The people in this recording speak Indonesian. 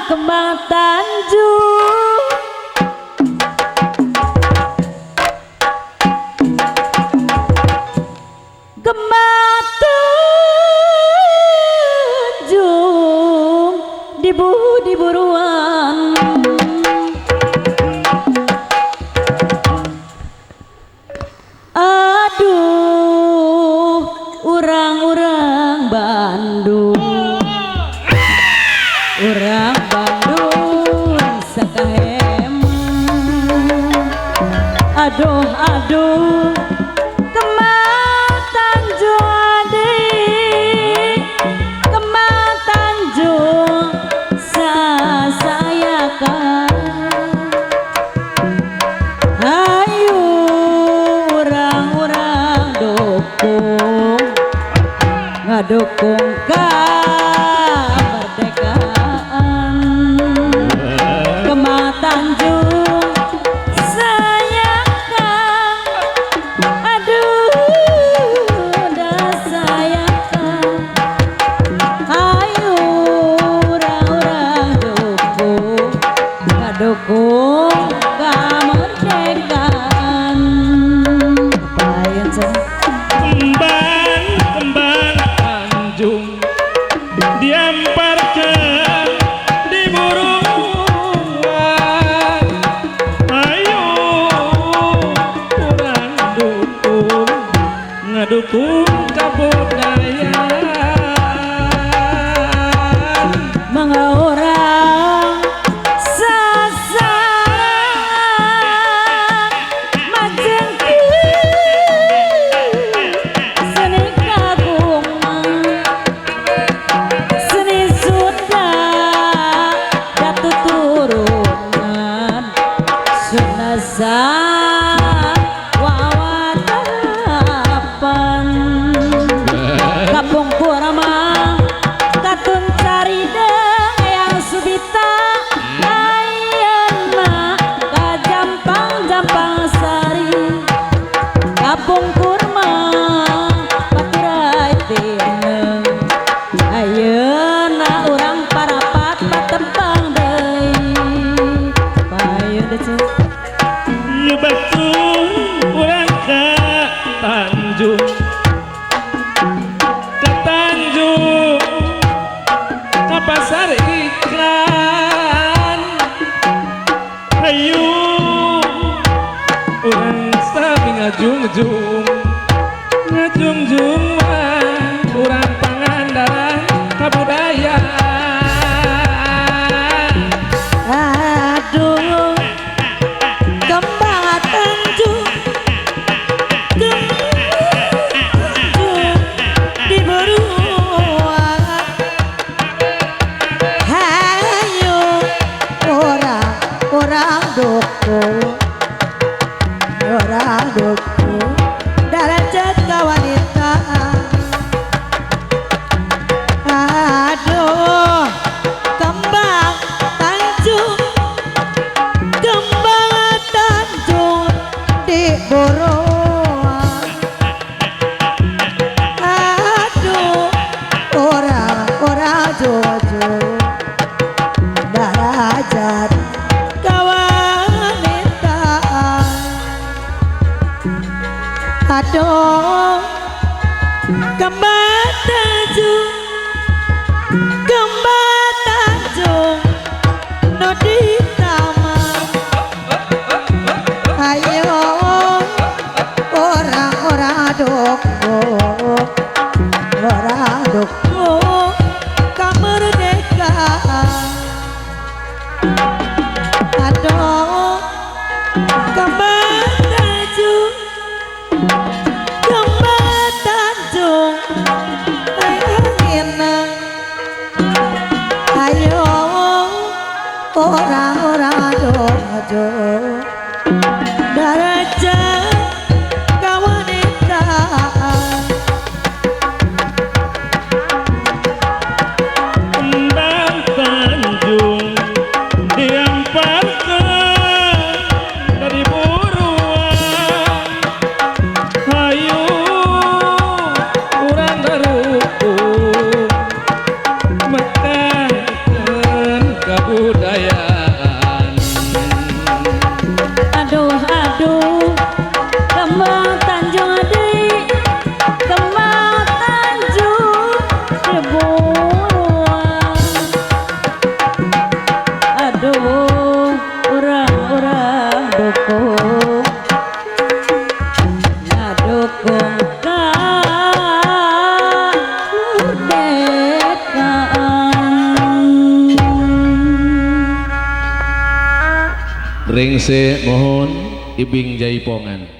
Kembang Tanjung Kembang Tanjung di buruan aduh orang-orang Bandung orang Bandung sakahem aduh Kembang Tanjung adik Kembang Tanjung sasayakan ayo orang-orang dukung ngadukung kemerdekaan Kembang Tanjung sayangkan aduh dah sayangkan ayo orang-orang dukung ngadukung kemerdekaan ayo Kembang Tanjung diamparkan di buruan ayo orang dukung ngedukung kebudayaan mga orang sasaran majengkeun seni kagungan seni Sunda datu turunan sunasa wawadapan Kampung Purama Katun Carideng yang Subita ayeuna Jampang Sari Kampung Kurma Baturai Tineng ayeuna urang Parapat patempang deui payeun deh Ieu betul urang ka Tanjung ka pasar ikan ayo urang sami ngajungjung urang Pangandaran kabudayaan aduh Kembang Tanjung di buruan hayo orang dukung derajat kewanitaan aduh Kembang Tanjung di buruan aduh orang jujur derajat kewanitaan aduh Kembang Tanjung no di taman ayo orang-orang dukung kemerdekaan aduh Kembang Tanjung ayo orang-orang dukung derajat kewanitaan Rengse mohon ibing jaipongan.